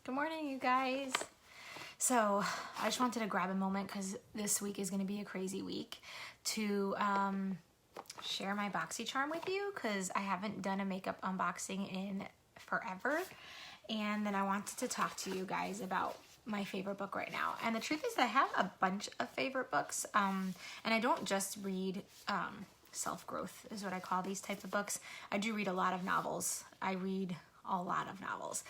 Good morning, you guys. So I just wanted to grab a moment because this week is going to be a crazy week to share my Boxycharm with you because I haven't done a makeup unboxing in forever. And then I wanted to talk to you guys about my favorite book right now. And the truth is that I have a bunch of favorite books, and I don't just read self-growth is what I call these types of books. I do read a lot of novels. I read a lot of novels.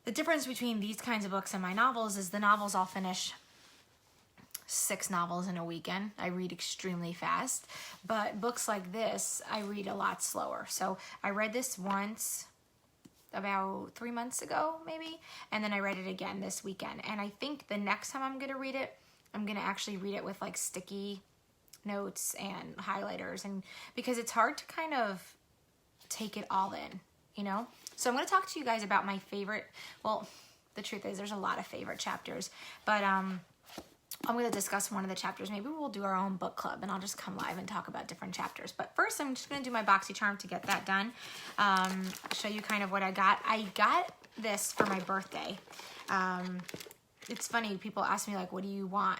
The difference between these kinds of books and my novels is the novels I'll finish 6 novels in a weekend. I read extremely fast, but books like this, I read a lot slower. So I read this once about 3 months ago, maybe, and then I read it again this weekend. And I think the next time I'm gonna read it, I'm gonna actually read it with like sticky notes and highlighters, and because it's hard to kind of take it all in, you know? So I'm going to talk to you guys about my favorite, well, the truth is there's a lot of favorite chapters, but I'm going to discuss one of the chapters. Maybe we'll do our own book club and I'll just come live and talk about different chapters. But first I'm just going to do my Boxycharm to get that done. Show you kind of what I got. I got this for my birthday. It's funny, people ask me like, what do you want?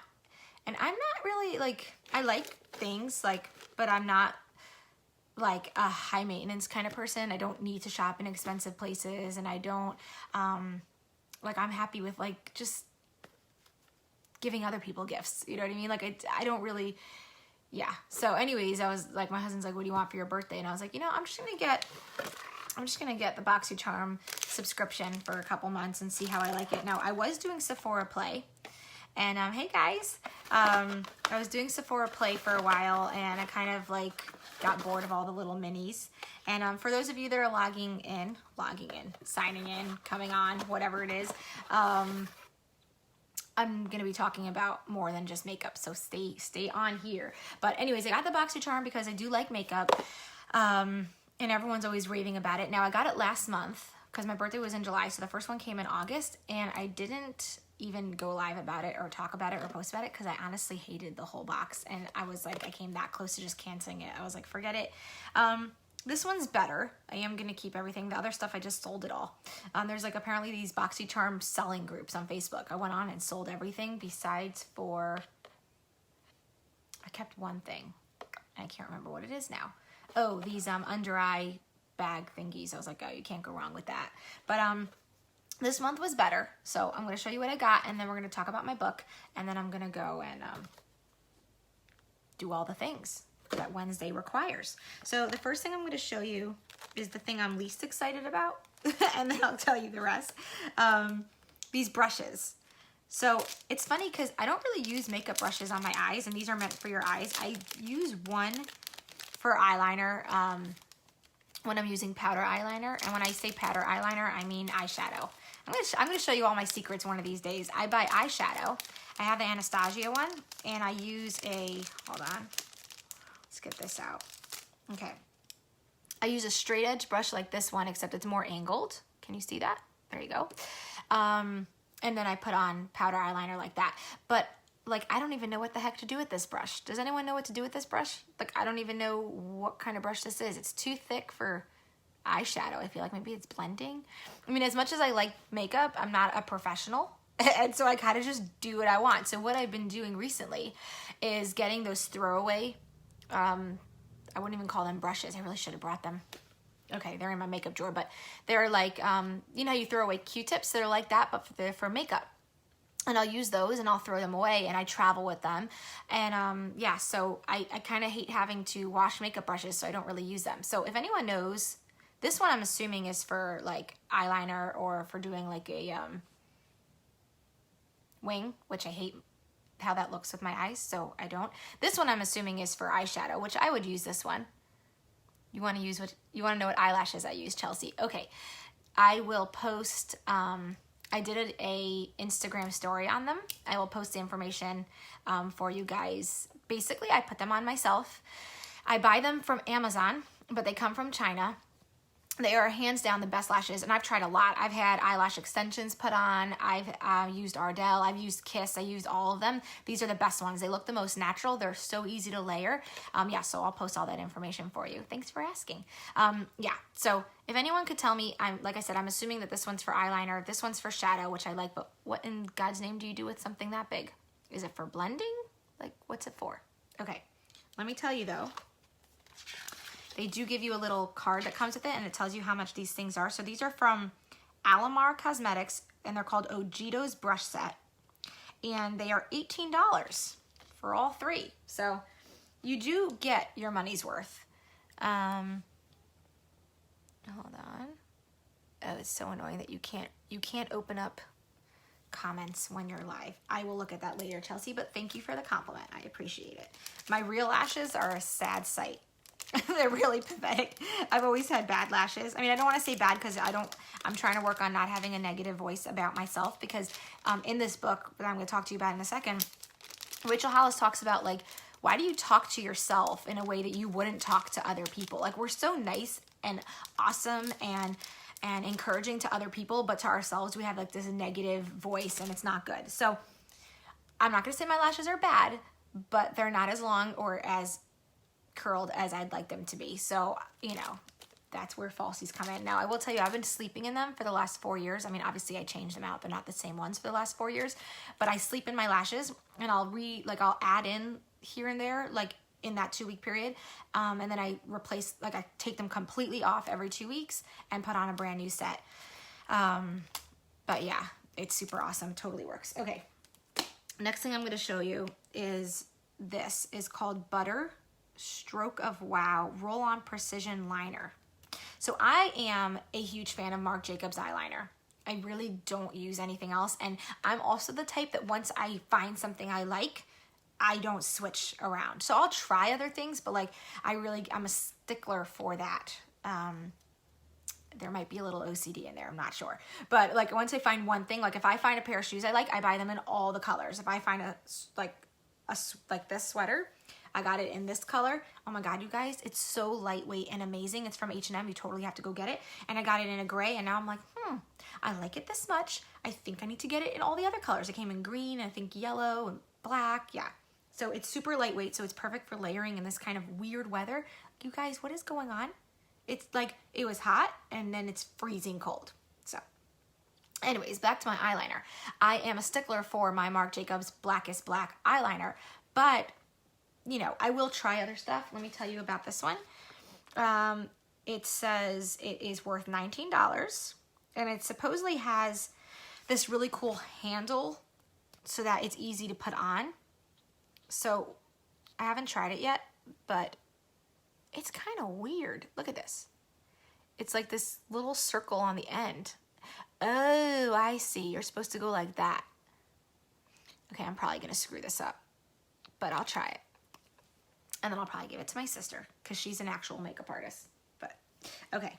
And I'm not really like, I like things like, but I'm not like a high maintenance kind of person. I don't need to shop in expensive places, and I don't like, I'm happy with like just giving other people gifts, you know what I mean? Like I don't really, yeah. So anyways, I was like, my husband's like, what do you want for your birthday? And I was like, you know, I'm just gonna get the Boxycharm subscription for a couple months and see how I like it. Now I was doing Sephora Play, and hey guys, I was doing Sephora Play for a while, and I kind of like got bored of all the little minis. And for those of you that are signing in, coming on, whatever it is, I'm gonna be talking about more than just makeup, so stay on here. But anyways, I got the Boxycharm because I do like makeup, and everyone's always raving about it. Now I got it last month because my birthday was in July, so the first one came in August, and I didn't even go live about it or talk about it or post about it because I honestly hated the whole box, and I was like, I came that close to just canceling it. I was like, forget it. This one's better. I am gonna keep everything. The other stuff, I just sold it all. There's like apparently these Boxycharm selling groups on Facebook. I went on and sold everything besides for, I kept one thing. I can't remember what it is now. Oh, these under eye bag thingies. I was like, oh, you can't go wrong with that. But this month was better, so I'm going to show you what I got, and then we're going to talk about my book, and then I'm going to go and do all the things that Wednesday requires. So the first thing I'm going to show you is the thing I'm least excited about, and then I'll tell you the rest. These brushes. So it's funny because I don't really use makeup brushes on my eyes, and these are meant for your eyes. I use one for eyeliner when I'm using powder eyeliner, and when I say powder eyeliner, I mean eyeshadow. I'm gonna show you all my secrets one of these days. I buy eyeshadow. I have the Anastasia one, and I use a, hold on, let's get this out. Okay. I use a straight edge brush like this one, except it's more angled. Can you see that? There you go. And then I put on powder eyeliner like that. But like, I don't even know what the heck to do with this brush. Does anyone know what to do with this brush? Like, I don't even know what kind of brush this is. It's too thick for eyeshadow. I feel like maybe it's blending. I mean, as much as I like makeup, I'm not a professional. And so I kind of just do what I want. So what I've been doing recently is getting those throwaway, I wouldn't even call them brushes. I really should have brought them. Okay, they're in my makeup drawer, but they're like, you know how you throw away Q-tips? They're like that, but they're for makeup. And I'll use those and I'll throw them away, and I travel with them. And yeah, so I kind of hate having to wash makeup brushes, so I don't really use them. So if anyone knows, this one I'm assuming is for like eyeliner or for doing like a wing, which I hate how that looks with my eyes, so I don't. This one I'm assuming is for eyeshadow, which I would use this one. You want to know what eyelashes I use, Chelsea? Okay, I will post, I did a Instagram story on them. I will post the information for you guys. Basically, I put them on myself. I buy them from Amazon, but they come from China. They are hands down the best lashes, and I've tried a lot. I've had eyelash extensions put on. I've used Ardell. I've used Kiss. I used all of them. These are the best ones. They look the most natural. They're so easy to layer. Yeah, so I'll post all that information for you. Thanks for asking. Yeah, so if anyone could tell me, like I said, I'm assuming that this one's for eyeliner. This one's for shadow, which I like, but what in God's name do you do with something that big? Is it for blending? Like, what's it for? Okay, let me tell you though. They do give you a little card that comes with it, and it tells you how much these things are. So these are from Alamar Cosmetics, and they're called Ojito's Brush Set. And they are $18 for all three. So you do get your money's worth. Hold on. Oh, it's so annoying that you can't open up comments when you're live. I will look at that later, Chelsea, but thank you for the compliment. I appreciate it. My real lashes are a sad sight. They're really pathetic. I've always had bad lashes. I mean, I don't want to say bad because I'm trying to work on not having a negative voice about myself, because in this book that I'm going to talk to you about in a second, Rachel Hollis talks about, like, why do you talk to yourself in a way that you wouldn't talk to other people? Like, we're so nice and awesome and encouraging to other people, but to ourselves we have like this negative voice, and it's not good. So I'm not going to say my lashes are bad, but they're not as long or as curled as I'd like them to be. So, you know, that's where falsies come in. Now, I will tell you, I've been sleeping in them for the last 4 years. I mean, obviously I changed them out. They're not the same ones for the last 4 years, but I sleep in my lashes, and I'll add in here and there, like in that 2-week period. And then I replace, like, I take them completely off every 2 weeks and put on a brand new set. But yeah, it's super awesome. Totally works. Okay. Next thing I'm going to show you is this is called Butter Stroke of Wow Roll-On Precision Liner. So I am a huge fan of Marc Jacobs eyeliner. I really don't use anything else. And I'm also the type that once I find something I like, I don't switch around. So I'll try other things, but like I'm a stickler for that. There might be a little OCD in there, I'm not sure. But like once I find one thing, like if I find a pair of shoes I like, I buy them in all the colors. If I find like this sweater, I got it in this color. Oh my God, you guys, it's so lightweight and amazing. It's from H&M. You totally have to go get it. And I got it in a gray, and now I'm like, I like it this much. I think I need to get it in all the other colors. It came in green, I think yellow and black. Yeah. So it's super lightweight, so it's perfect for layering in this kind of weird weather. You guys, what is going on? It's like it was hot, and then it's freezing cold. So anyways, back to my eyeliner. I am a stickler for my Marc Jacobs Blackest Black eyeliner, but you know, I will try other stuff. Let me tell you about this one. It says it is worth $19, and it supposedly has this really cool handle so that it's easy to put on. So I haven't tried it yet, but it's kind of weird. Look at this. It's like this little circle on the end. Oh, I see. You're supposed to go like that. Okay, I'm probably going to screw this up, but I'll try it. And then I'll probably give it to my sister because she's an actual makeup artist. But okay,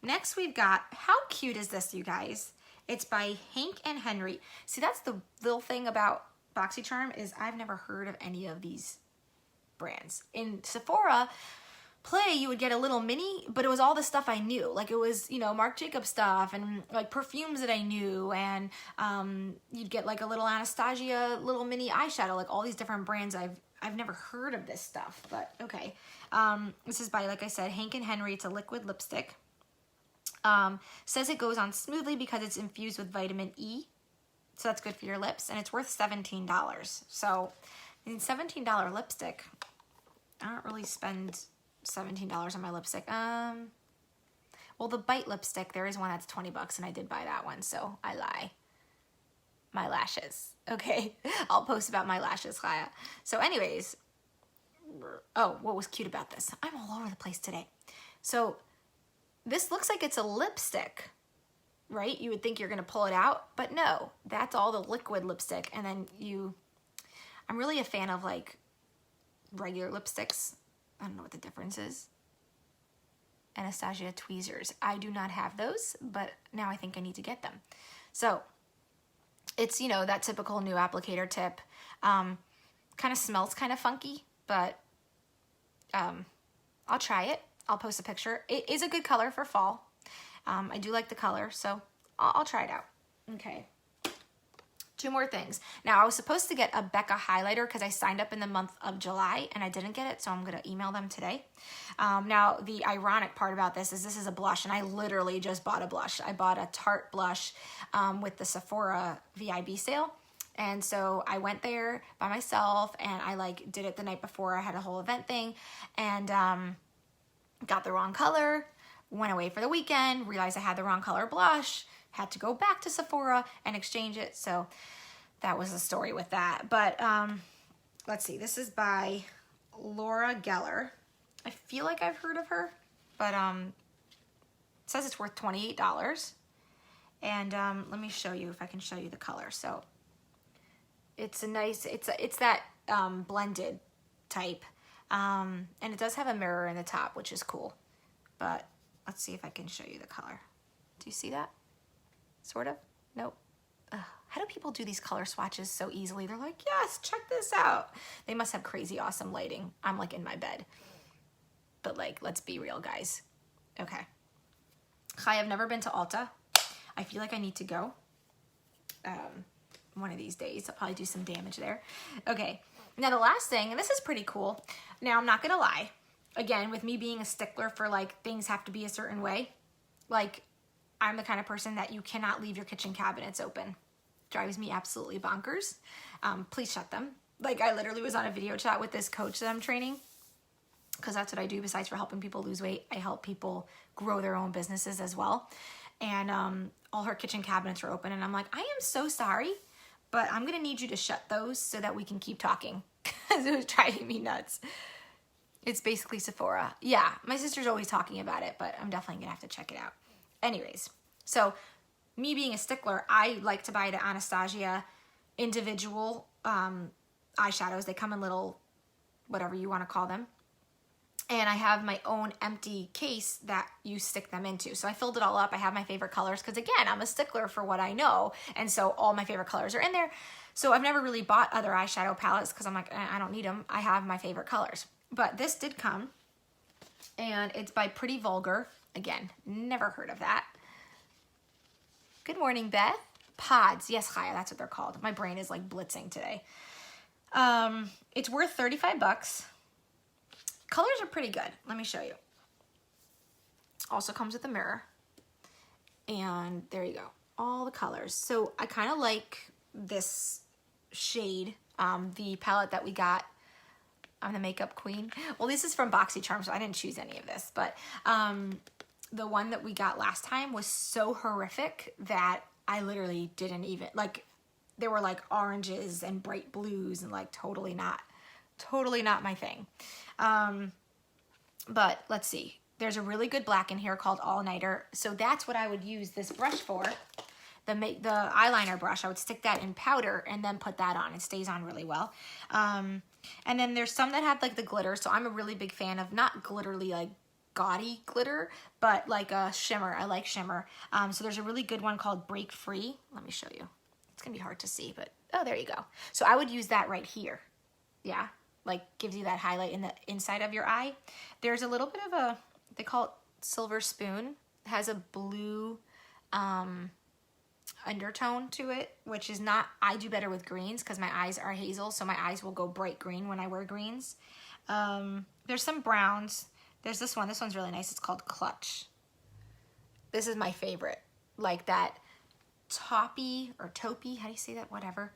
next we've got, how cute is this, you guys? It's by Hank and Henry. See, that's the little thing about Boxycharm is I've never heard of any of these brands. In Sephora Play, you would get a little mini, but it was all the stuff I knew. Like it was, you know, Marc Jacobs stuff and like perfumes that I knew, and you'd get like a little Anastasia little mini eyeshadow, like all these different brands I've never heard of this stuff, but okay. This is by, like I said, Hank and Henry. It's a liquid lipstick. Says it goes on smoothly because it's infused with vitamin E. So that's good for your lips. And it's worth $17. So, I mean, $17 lipstick. I don't really spend $17 on my lipstick. Well, the Bite lipstick, there is one that's $20, and I did buy that one, so I lie. My lashes. Okay, I'll post about my lashes, Chaya. So anyways, oh, what was cute about this? I'm all over the place today. So this looks like it's a lipstick, right? You would think you're gonna pull it out, but no, that's all the liquid lipstick. And then I'm really a fan of like regular lipsticks. I don't know what the difference is. Anastasia tweezers. I do not have those, but now I think I need to get them. So it's, you know, that typical new applicator tip. Kind of smells kind of funky, but I'll try it. I'll post a picture. It is a good color for fall. I do like the color, so I'll try it out. Okay. 2 more things. Now, I was supposed to get a Becca highlighter because I signed up in the month of July and I didn't get it, so I'm going to email them today. Now, the ironic part about this is a blush, and I literally just bought a blush. I bought a Tarte blush with the Sephora VIB sale. And so I went there by myself and I like did it the night before. I had a whole event thing and got the wrong color, went away for the weekend, realized I had the wrong color blush, had to go back to Sephora and exchange it. So that was the story with that. But let's see, this is by Laura Geller. I feel like I've heard of her, but it says it's worth $28. And let me show you if I can show you the color. So it's a nice, it's that blended type. And it does have a mirror in the top, which is cool. But let's see if I can show you the color. Do you see that? Sort of? Nope. Ugh. How do people do these color swatches so easily? They're like, yes, check this out. They must have crazy awesome lighting. I'm like in my bed. But like, let's be real, guys. Okay. Hi, I've never been to Ulta. I feel like I need to go. One of these days. I'll probably do some damage there. Okay. Now the last thing, and this is pretty cool. Now I'm not gonna lie. Again, with me being a stickler for like things have to be a certain way. Like I'm the kind of person that you cannot leave your kitchen cabinets open. Drives me absolutely bonkers. Please shut them. Like I literally was on a video chat with this coach that I'm training because that's what I do besides for helping people lose weight. I help people grow their own businesses as well. And all her kitchen cabinets were open and I'm like, I am so sorry, but I'm gonna need you to shut those so that we can keep talking because it was driving me nuts. It's basically Sephora. Yeah, my sister's always talking about it, but I'm definitely gonna have to check it out. Anyways, so me being a stickler, I like to buy the Anastasia individual eyeshadows. They come in little, whatever you want to call them. And I have my own empty case that you stick them into. So I filled it all up. I have my favorite colors because again, I'm a stickler for what I know. And so all my favorite colors are in there. So I've never really bought other eyeshadow palettes because I'm like, I don't need them. I have my favorite colors. But this did come and it's by Pretty Vulgar. Again, never heard of that. Good morning, Beth. Pods. Yes, Chaya, that's what they're called. My brain is like blitzing today. It's worth 35 bucks. Colors are pretty good. Let me show you. Also comes with a mirror. And there you go. All the colors. So I kind of like this shade. The palette that we got. I'm the makeup queen. Well, this is from Boxycharm, so I didn't choose any of this. But the one that we got last time was so horrific that I literally didn't even, like, there were like oranges and bright blues and like totally not my thing. But let's see. There's a really good black in here called All Nighter. So that's what I would use this brush for. The eyeliner brush, I would stick that in powder and then put that on. It stays on really well. And then there's some that have like the glitter. So I'm a really big fan of not glitterly like gaudy glitter, but like a shimmer. I like shimmer. So there's a really good one called Break Free. Let me show you. It's gonna be hard to see, but oh, there you go. So I would use that right here. Yeah, like gives you that highlight in the inside of your eye. There's a little bit of a, they call it Silver Spoon. It has a blue undertone to it, which is not, I do better with greens because my eyes are hazel, so my eyes will go bright green when I wear greens. There's some browns. There's this one. This one's really nice. It's called Clutch. This is my favorite. Like that taupey or taupey, how do you say that? Whatever.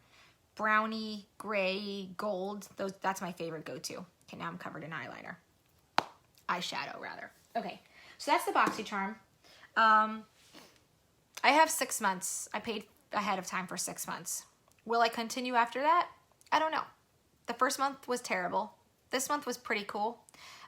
Brownie, gray, gold. That's my favorite go-to. Okay, now I'm covered in eyeliner. Eyeshadow, rather. Okay, so that's the Boxycharm. I have 6 months. I paid ahead of time for 6 months. Will I continue after that? I don't know. The first month was terrible. This month was pretty cool.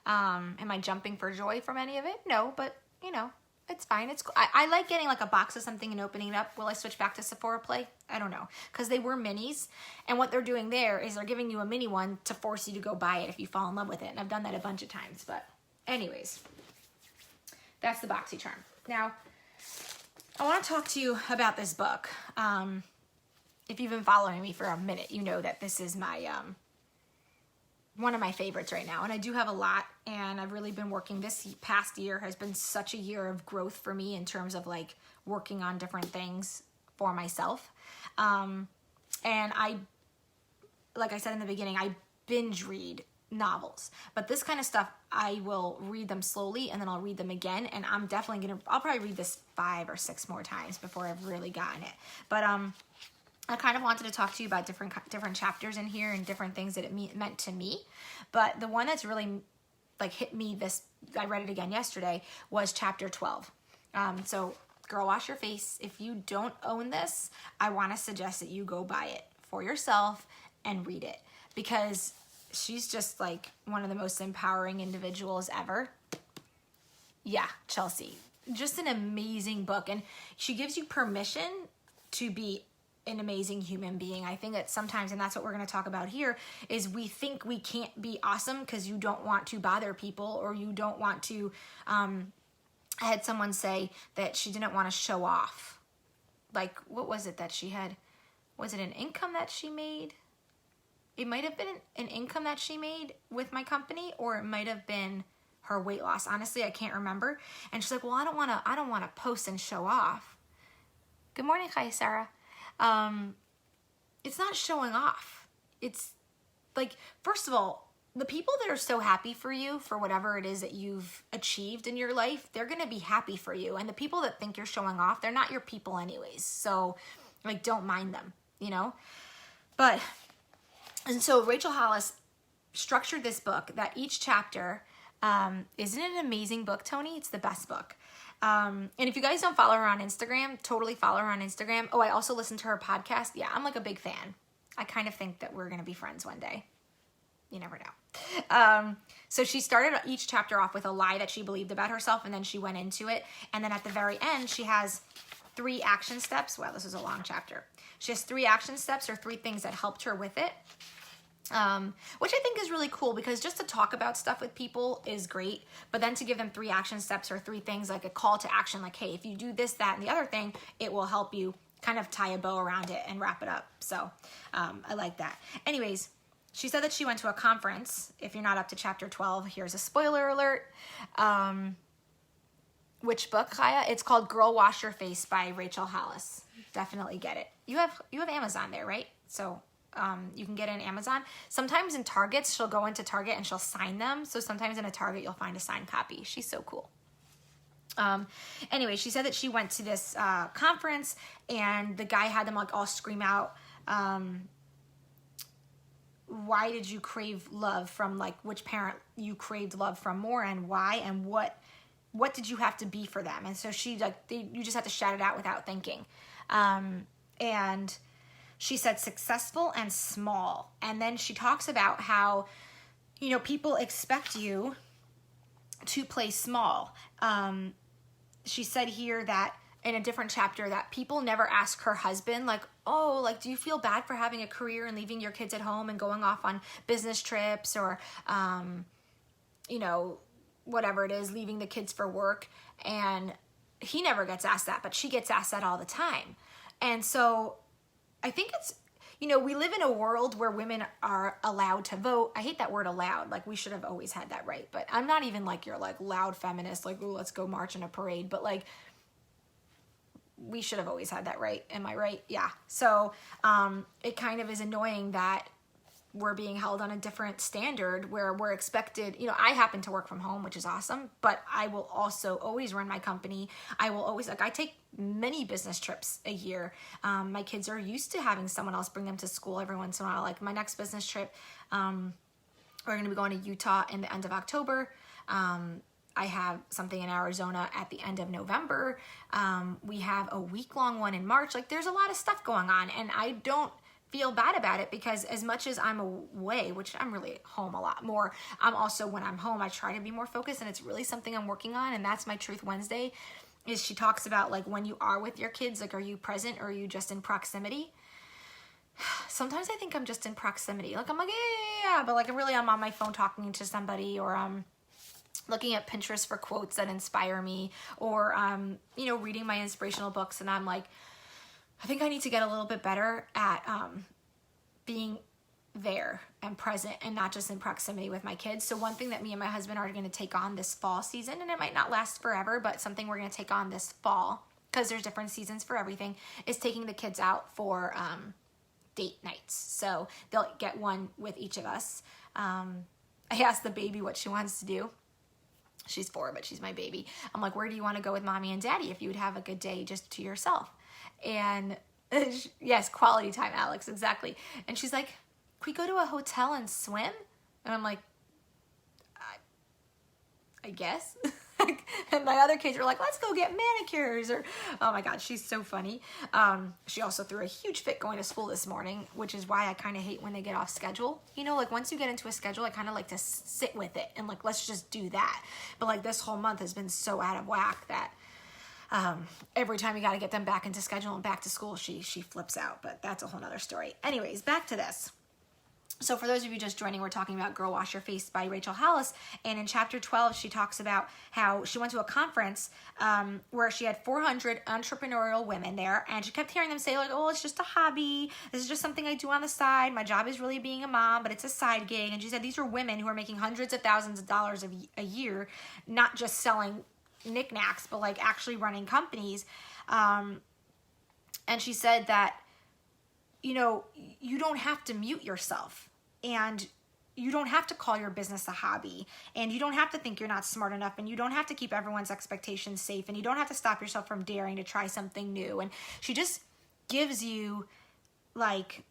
Am I jumping for joy from any of it? No, but you know, it's fine. It's cool. I like getting like a box of something and opening it up. Will I switch back to Sephora Play? I don't know. Because they were minis. And what they're doing there is they're giving you a mini one to force you to go buy it if you fall in love with it. And I've done that a bunch of times. But anyways, that's the Boxycharm. Now, I want to talk to you about this book. If you've been following me for a minute, you know that this is my one of my favorites right now. And I do have a lot, and I've really been working. This past year has been such a year of growth for me in terms of like working on different things for myself. And like I said in the beginning, I binge read novels, but this kind of stuff, I will read them slowly and then I'll read them again. And I'm definitely I'll probably read this 5 or 6 more times before I've really gotten it. But, I kind of wanted to talk to you about different chapters in here and different things that it meant to me. But the one that's really like hit me I read it again yesterday, was chapter 12. So girl, wash your face. If you don't own this, I want to suggest that you go buy it for yourself and read it, because she's just like one of the most empowering individuals ever. Yeah, Chelsea, just an amazing book. And she gives you permission to be an amazing human being. I think that sometimes, and that's what we're going to talk about here, is we think we can't be awesome because you don't want to bother people, or you don't want to, I had someone say that she didn't want to show off. Like, what was it that she had? Was it an income that she made? It might have been an income that she made with my company, or it might have been her weight loss. Honestly, I can't remember. And she's like, well, I don't want to post and show off. Good morning, hi, Sarah. It's not showing off. It's like, first of all, the people that are so happy for you for whatever it is that you've achieved in your life, they're going to be happy for you. And the people that think you're showing off, they're not your people anyways. So like, don't mind them, you know? But, and so Rachel Hollis structured this book that each chapter, isn't it an amazing book, Tony? It's the best book. And if you guys don't follow her on Instagram, totally follow her on Instagram. Oh, I also listen to her podcast. Yeah, I'm like a big fan. I kind of think that we're going to be friends one day. You never know. So she started each chapter off with a lie that she believed about herself, and then she went into it. And then at the very end, she has 3 action steps. Wow, this is a long chapter. She has 3 action steps, or 3 things that helped her with it. Which I think is really cool, because just to talk about stuff with people is great, but then to give them 3 action steps or 3 things, like a call to action, like, hey, if you do this, that, and the other thing, it will help you kind of tie a bow around it and wrap it up. So I like that. Anyways, she said that she went to a conference. If you're not up to chapter 12, here's a spoiler alert. Which book, Kaya? It's called Girl Wash Your Face by Rachel Hollis. Definitely get it. You have Amazon there, right? So you can get it on Amazon. Sometimes in Targets, she'll go into Target and she'll sign them. So sometimes in a Target, you'll find a signed copy. She's so cool. Anyway, she said that she went to this conference, and the guy had them like all scream out, why did you crave love from, like, which parent you craved love from more, and why, and what did you have to be for them? And so she, like, you just have to shout it out without thinking. And she said successful and small. And then she talks about how, you know, people expect you to play small. She said here that in a different chapter that people never ask her husband, like, oh, like, do you feel bad for having a career and leaving your kids at home and going off on business trips, or, you know, whatever it is, leaving the kids for work? And he never gets asked that, but she gets asked that all the time. And so I think it's, you know, we live in a world where women are allowed to vote. I hate that word allowed. Like, we should have always had that right. But I'm not even like your like loud feminist, like, ooh, let's go march in a parade. But like, we should have always had that right. Am I right? Yeah. So it kind of is annoying that we're being held on a different standard where we're expected, you know, I happen to work from home, which is awesome, but I will also always run my company. I will always, like, I take many business trips a year. My kids are used to having someone else bring them to school every once in a while. Like, my next business trip, we're going to be going to Utah in the end of October. I have something in Arizona at the end of November. We have a week-long one in March. Like, there's a lot of stuff going on, and I don't feel bad about it, because as much as I'm away, which I'm really home a lot more, I'm also, when I'm home, I try to be more focused, and it's really something I'm working on. And that's my Truth Wednesday, is she talks about, like, when you are with your kids, like, are you present or are you just in proximity? Sometimes I think I'm just in proximity. Like, I'm like, yeah, but like, really, I'm on my phone talking to somebody, or I'm looking at Pinterest for quotes that inspire me, or you know, reading my inspirational books. And I'm like, I think I need to get a little bit better at being there and present and not just in proximity with my kids. So one thing that me and my husband are going to take on this fall season, and it might not last forever, but something we're going to take on this fall, because there's different seasons for everything, is taking the kids out for date nights. So they'll get one with each of us. I asked the baby what she wants to do. She's 4, but she's my baby. I'm like, where do you want to go with mommy and daddy if you would have a good day just to yourself? And yes, quality time, Alex, exactly. And she's like, can we go to a hotel and swim? And I'm like, I guess. And my other kids were like, let's go get manicures. Or, oh my God, she's so funny. She also threw a huge fit going to school this morning, which is why I kind of hate when they get off schedule. You know, like once you get into a schedule, I kind of like to sit with it and like, let's just do that. But like this whole month has been so out of whack that every time you got to get them back into schedule and back to school, she flips out. But that's a whole nother story. Anyways, back to this. So for those of you just joining, we're talking about Girl Wash Your Face by Rachel Hollis. And in chapter 12, she talks about how she went to a conference where she had 400 entrepreneurial women there. And she kept hearing them say like, oh, it's just a hobby. This is just something I do on the side. My job is really being a mom, but it's a side gig. And she said these are women who are making hundreds of thousands of dollars a year, not just selling knickknacks, but like actually running companies. And she said that, you know, you don't have to mute yourself, and you don't have to call your business a hobby, and you don't have to think you're not smart enough, and you don't have to keep everyone's expectations safe, and you don't have to stop yourself from daring to try something new. And she just gives you like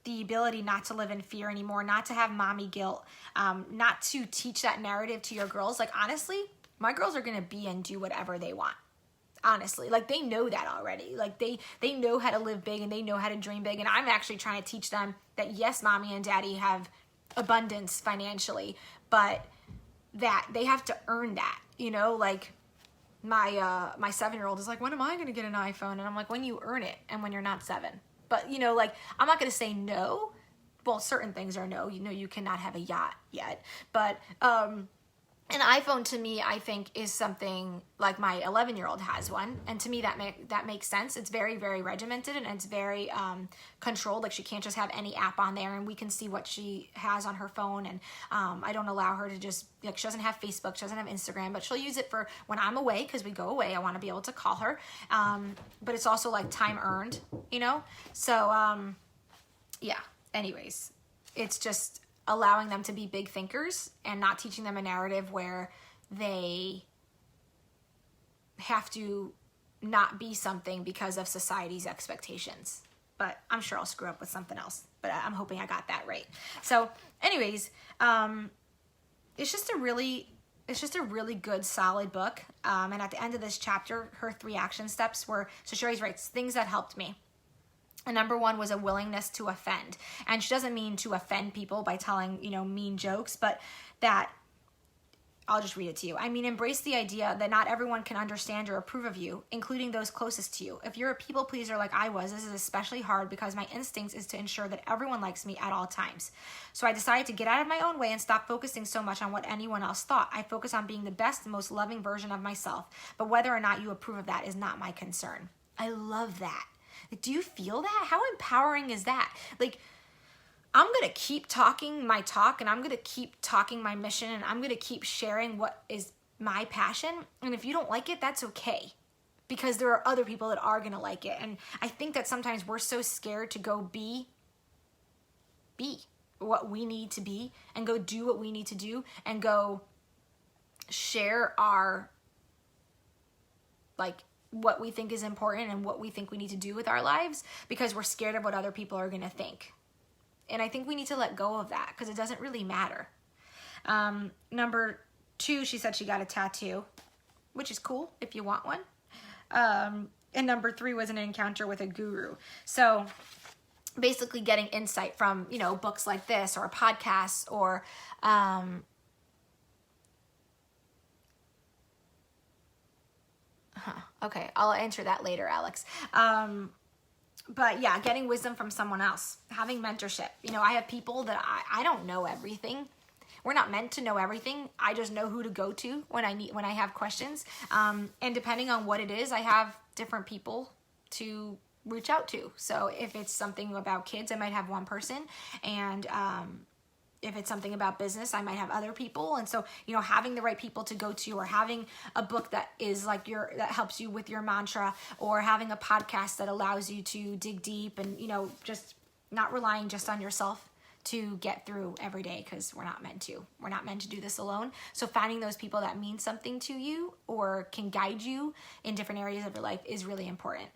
the ability not to live in fear anymore, not to have mommy guilt, not to teach that narrative to your girls. Like honestly, my girls are gonna be and do whatever they want. Honestly, like they know that already. Like they know how to live big and they know how to dream big. And I'm actually trying to teach them that yes, mommy and daddy have abundance financially, but that they have to earn that, you know, like my 7-year-old is like, when am I going to get an iPhone? And I'm like, when you earn it and when you're not 7. But you know, like I'm not going to say no. Well, certain things are no, you know, you cannot have a yacht yet, but, an iPhone to me, I think, is something like my 11-year-old has one. And to me, that makes sense. It's very, very regimented and it's very controlled. Like she can't just have any app on there and we can see what she has on her phone. And I don't allow her to just, like she doesn't have Facebook, she doesn't have Instagram, but she'll use it for when I'm away because we go away. I want to be able to call her. But it's also like time earned, you know? So, yeah, anyways, it's just allowing them to be big thinkers and not teaching them a narrative where they have to not be something because of society's expectations. But I'm sure I'll screw up with something else, but I'm hoping I got that right. So anyways, it's just a really good, solid book. And at the end of this chapter, her 3 action steps were, so she always writes things that helped me. And number 1 was a willingness to offend. And she doesn't mean to offend people by telling, you know, mean jokes, but that, I'll just read it to you. I mean, embrace the idea that not everyone can understand or approve of you, including those closest to you. If you're a people pleaser like I was, this is especially hard because my instinct is to ensure that everyone likes me at all times. So I decided to get out of my own way and stop focusing so much on what anyone else thought. I focus on being the best and most loving version of myself. But whether or not you approve of that is not my concern. I love that. Do you feel that? How empowering is that? Like, I'm going to keep talking my talk and I'm going to keep talking my mission and I'm going to keep sharing what is my passion. And if you don't like it, that's okay. Because there are other people that are going to like it. And I think that sometimes we're so scared to go be what we need to be and go do what we need to do and go share our, like, what we think is important and what we think we need to do with our lives because we're scared of what other people are going to think. And I think we need to let go of that because it doesn't really matter. Number 2, she said she got a tattoo, which is cool if you want one. And number 3 was an encounter with a guru. So basically getting insight from, you know, books like this or podcasts or, okay, I'll answer that later, Alex. But yeah, getting wisdom from someone else, having mentorship. You know, I have people that I don't know everything. We're not meant to know everything. I just know who to go to when I have questions. And depending on what it is, I have different people to reach out to. So if it's something about kids, I might have one person, and if it's something about business, I might have other people. And so, you know, having the right people to go to, or having a book that is like that helps you with your mantra, or having a podcast that allows you to dig deep, and, you know, just not relying just on yourself to get through every day, because we're not meant to. We're not meant to do this alone. So finding those people that mean something to you or can guide you in different areas of your life is really important.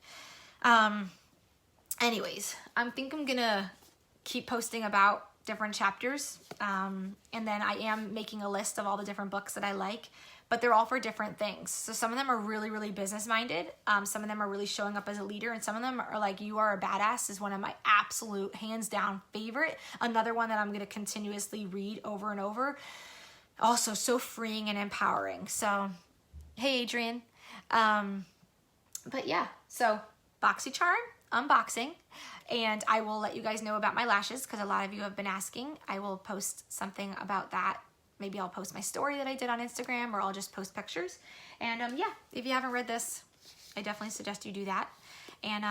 Anyways, I think I'm gonna keep posting about different chapters, and then I am making a list of all the different books that I like, but they're all for different things. So some of them are really, really business minded. Some of them are really showing up as a leader, and some of them are like You Are a Badass is one of my absolute hands down favorite. Another one that I'm going to continuously read over and over. Also so freeing and empowering. So, hey Adrian. But yeah, so Boxycharm unboxing. And I will let you guys know about my lashes, because a lot of you have been asking. I will post something about that. Maybe I'll post my story that I did on Instagram, or I'll just post pictures. And yeah, if you haven't read this, I definitely suggest you do that. And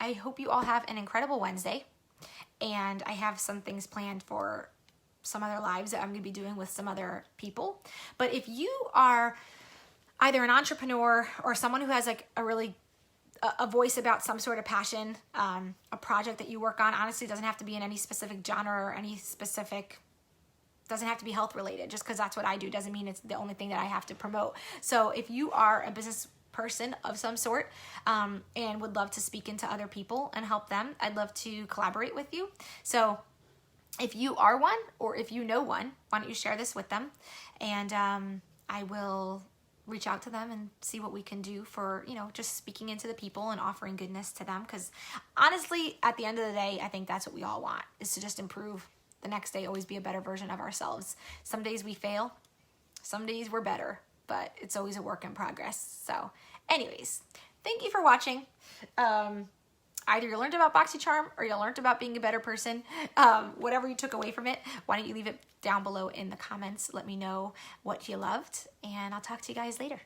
I hope you all have an incredible Wednesday. And I have some things planned for some other lives that I'm going to be doing with some other people. But if you are either an entrepreneur or someone who has like a voice about some sort of passion, a project that you work on, honestly, doesn't have to be in any specific genre or any specific, doesn't have to be health related. Just because that's what I do doesn't mean it's the only thing that I have to promote. So if you are a business person of some sort, and would love to speak into other people and help them, I'd love to collaborate with you. So if you are one, or if you know one, why don't you share this with them? And I will reach out to them and see what we can do for, you know, just speaking into the people and offering goodness to them. Because honestly, at the end of the day, I think that's what we all want, is to just improve the next day, always be a better version of ourselves. Some days we fail, some days we're better, but it's always a work in progress. So anyways, thank you for watching. Either you learned about Boxycharm or you learned about being a better person. Whatever you took away from it, why don't you leave it down below in the comments. Let me know what you loved, and I'll talk to you guys later.